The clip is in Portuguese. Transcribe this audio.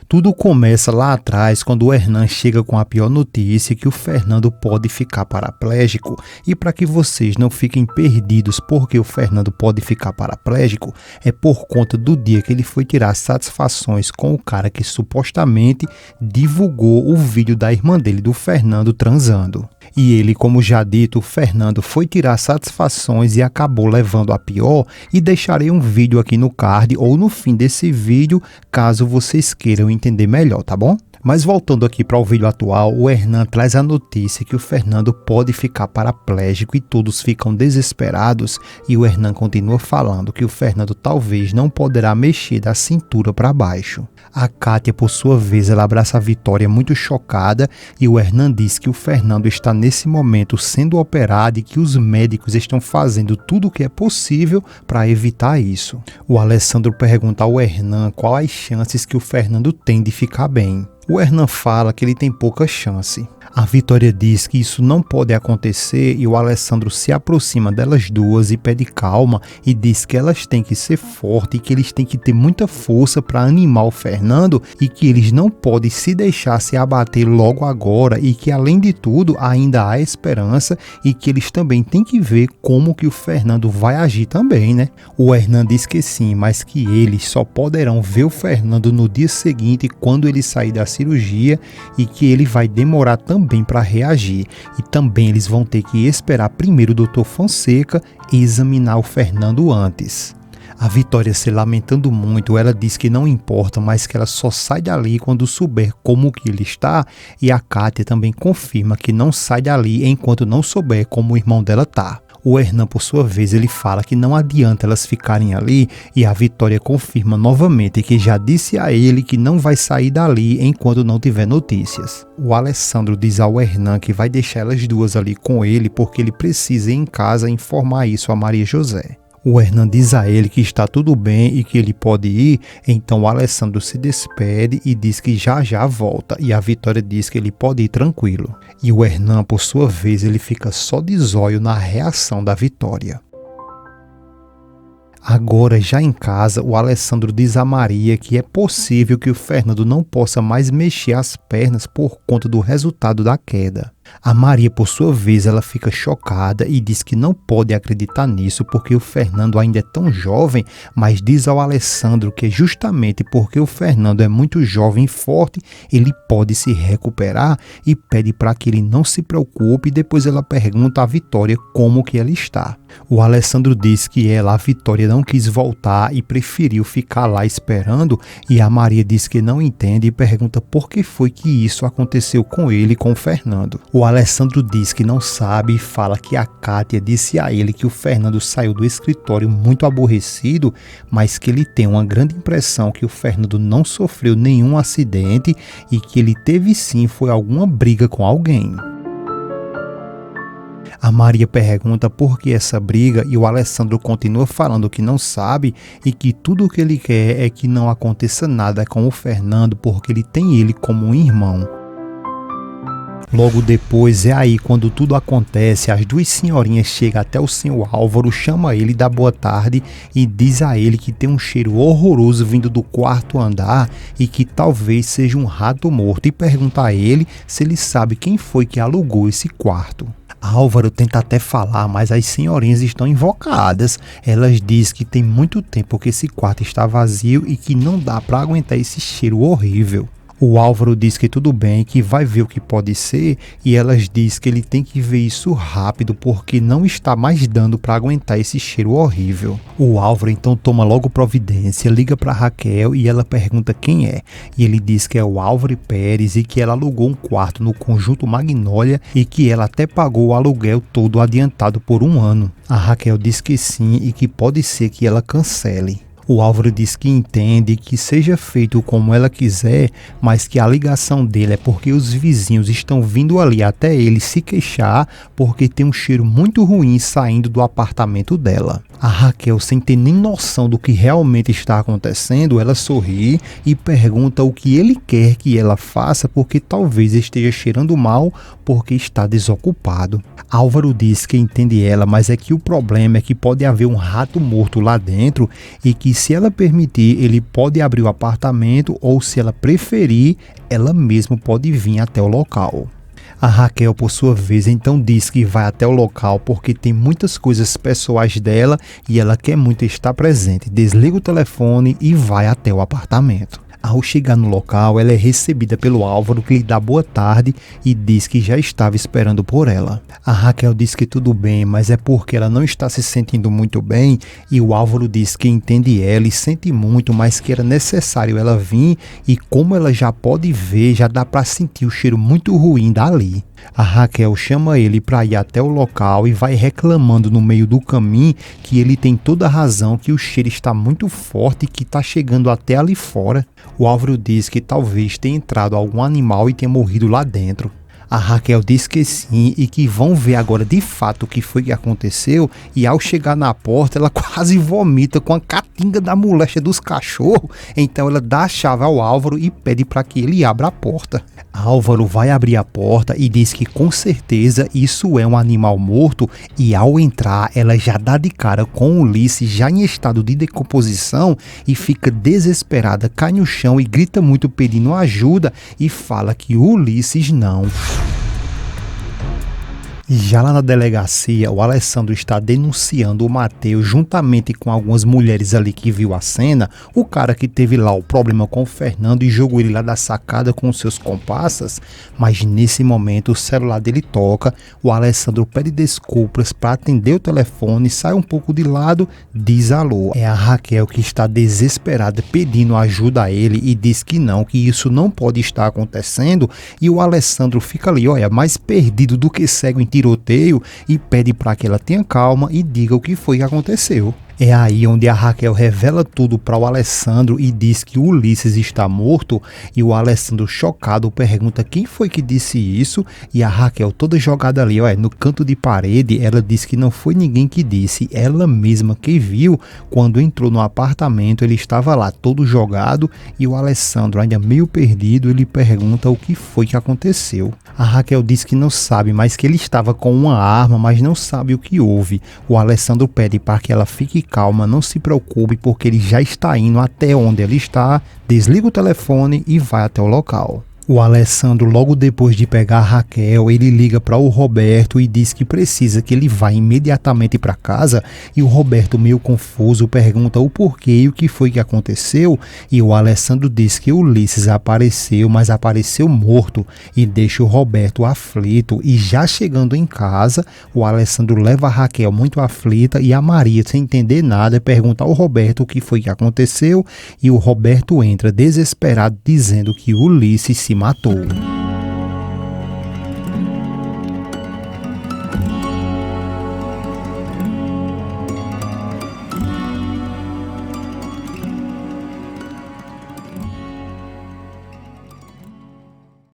Tudo começa lá atrás quando o Hernan chega com a pior notícia que o Fernando pode ficar paraplégico. E para que vocês não fiquem perdidos porque o Fernando pode ficar paraplégico, é por conta do dia que ele foi tirar satisfações com o cara que supostamente divulgou o vídeo da irmã dele, do Fernando, transando. E ele, como já dito, o Fernando foi tirar satisfações e acabou levando a pior, e deixarei um vídeo aqui no card ou no fim desse vídeo, caso vocês queiram entender melhor, tá bom? Mas voltando aqui para o vídeo atual, o Hernan traz a notícia que o Fernando pode ficar paraplégico e todos ficam desesperados, e o Hernan continua falando que o Fernando talvez não poderá mexer da cintura para baixo. A Kátia, por sua vez, ela abraça a Vitória muito chocada, e o Hernan diz que o Fernando está nesse momento sendo operado e que os médicos estão fazendo tudo o que é possível para evitar isso. O Alessandro pergunta ao Hernan quais as chances que o Fernando tem de ficar bem. O Hernan fala que ele tem pouca chance. A Vitória diz que isso não pode acontecer e o Alessandro se aproxima delas duas e pede calma e diz que elas têm que ser fortes e que eles têm que ter muita força para animar o Fernando e que eles não podem se deixar se abater logo agora e que, além de tudo, ainda há esperança e que eles também têm que ver como que o Fernando vai agir também, né? O Hernan diz que sim, mas que eles só poderão ver o Fernando no dia seguinte quando ele sair da cirurgia e que ele vai demorar também para reagir, e também eles vão ter que esperar primeiro o Dr. Fonseca examinar o Fernando antes. A Vitória, se lamentando muito, ela diz que não importa, mas que ela só sai dali quando souber como que ele está, e a Kátia também confirma que não sai dali enquanto não souber como o irmão dela tá. O Hernan, por sua vez, ele fala que não adianta elas ficarem ali, e a Vitória confirma novamente que já disse a ele que não vai sair dali enquanto não tiver notícias. O Alessandro diz ao Hernan que vai deixar elas duas ali com ele porque ele precisa ir em casa informar isso a Maria José. O Hernan diz a ele que está tudo bem e que ele pode ir, então o Alessandro se despede e diz que já volta, e a Vitória diz que ele pode ir tranquilo. E o Hernan, por sua vez, ele fica só de zóio na reação da Vitória. Agora, já em casa, o Alessandro diz a Maria que é possível que o Fernando não possa mais mexer as pernas por conta do resultado da queda. A Maria, por sua vez, ela fica chocada e diz que não pode acreditar nisso porque o Fernando ainda é tão jovem, mas diz ao Alessandro que justamente porque o Fernando é muito jovem e forte, ele pode se recuperar e pede para que ele não se preocupe, e depois ela pergunta à Vitória como que ela está. O Alessandro diz que a Vitória, não quis voltar e preferiu ficar lá esperando, e a Maria diz que não entende e pergunta por que foi que isso aconteceu com ele e com o Fernando. O Alessandro diz que não sabe e fala que a Kátia disse a ele que o Fernando saiu do escritório muito aborrecido, mas que ele tem uma grande impressão que o Fernando não sofreu nenhum acidente e que ele teve sim foi alguma briga com alguém. A Maria pergunta por que essa briga e o Alessandro continua falando que não sabe e que tudo o que ele quer é que não aconteça nada com o Fernando porque ele tem ele como um irmão. Logo depois é aí quando tudo acontece, as duas senhorinhas chegam até o senhor Álvaro, chama ele, dá boa tarde e diz a ele que tem um cheiro horroroso vindo do quarto andar e que talvez seja um rato morto, e pergunta a ele se ele sabe quem foi que alugou esse quarto. Álvaro tenta até falar, mas as senhorinhas estão invocadas. Elas dizem que tem muito tempo que esse quarto está vazio e que não dá para aguentar esse cheiro horrível. O Álvaro diz que tudo bem, que vai ver o que pode ser, e elas dizem que ele tem que ver isso rápido porque não está mais dando para aguentar esse cheiro horrível. O Álvaro então toma logo providência, liga para Raquel e ela pergunta quem é, e ele diz que é o Álvaro Pérez e que ela alugou um quarto no Conjunto Magnólia e que ela até pagou o aluguel todo adiantado por 1 ano. A Raquel diz que sim e que pode ser que ela cancele. O Álvaro diz que entende que seja feito como ela quiser, mas que a ligação dele é porque os vizinhos estão vindo ali até ele se queixar porque tem um cheiro muito ruim saindo do apartamento dela. A Raquel, sem ter nem noção do que realmente está acontecendo, ela sorri e pergunta o que ele quer que ela faça porque talvez esteja cheirando mal porque está desocupado. Álvaro diz que entende ela, mas é que o problema é que pode haver um rato morto lá dentro e que se ela permitir, ele pode abrir o apartamento ou, se ela preferir, ela mesma pode vir até o local. A Raquel, por sua vez, então diz que vai até o local porque tem muitas coisas pessoais dela e ela quer muito estar presente. Desliga o telefone e vai até o apartamento. Ao chegar no local, ela é recebida pelo Álvaro, que lhe dá boa tarde e diz que já estava esperando por ela. A Raquel diz que tudo bem, mas é porque ela não está se sentindo muito bem, e o Álvaro diz que entende ela e sente muito, mas que era necessário ela vir, e como ela já pode ver, já dá para sentir o cheiro muito ruim dali. A Raquel chama ele para ir até o local e vai reclamando no meio do caminho que ele tem toda a razão, que o cheiro está muito forte e que está chegando até ali fora. O Álvaro diz que talvez tenha entrado algum animal e tenha morrido lá dentro. A Raquel diz que sim e que vão ver agora de fato o que foi que aconteceu, e ao chegar na porta ela quase vomita com a catinga da moléstia dos cachorros. Então ela dá a chave ao Álvaro e pede para que ele abra a porta. Álvaro vai abrir a porta e diz que com certeza isso é um animal morto, e ao entrar ela já dá de cara com Ulisses já em estado de decomposição e fica desesperada, cai no chão e grita muito pedindo ajuda e fala que Ulisses não. Já lá na delegacia, o Alessandro está denunciando o Matheus juntamente com algumas mulheres ali que viu a cena, o cara que teve lá o problema com o Fernando e jogou ele lá da sacada com seus comparsas, mas nesse momento o celular dele toca, o Alessandro pede desculpas para atender o telefone, sai um pouco de lado, diz alô. É a Raquel que está desesperada pedindo ajuda a ele e diz que isso não pode estar acontecendo, e o Alessandro fica ali, olha, mais perdido do que cego em tiroteio, e pede para que ela tenha calma e diga o que foi que aconteceu. É aí onde a Raquel revela tudo para o Alessandro e diz que o Ulisses está morto, e o Alessandro, chocado, pergunta quem foi que disse isso, e a Raquel, toda jogada ali, no canto de parede, ela diz que não foi ninguém que disse, ela mesma que viu. Quando entrou no apartamento, ele estava lá todo jogado, e o Alessandro, ainda meio perdido, ele pergunta o que foi que aconteceu. A Raquel diz que não sabe, mas que ele estava com uma arma, mas não sabe o que houve. O Alessandro pede para que ela fique calma, não se preocupe, porque ele já está indo até onde ela está, desliga o telefone e vai até o local. O Alessandro, logo depois de pegar a Raquel, ele liga para o Roberto e diz que precisa que ele vá imediatamente para casa, e o Roberto, meio confuso, pergunta o porquê e o que foi que aconteceu, e o Alessandro diz que Ulisses apareceu, mas apareceu morto, e deixa o Roberto aflito. E já chegando em casa, o Alessandro leva a Raquel muito aflita, e a Maria, sem entender nada, pergunta ao Roberto o que foi que aconteceu, e o Roberto entra desesperado dizendo que Ulisses se matou.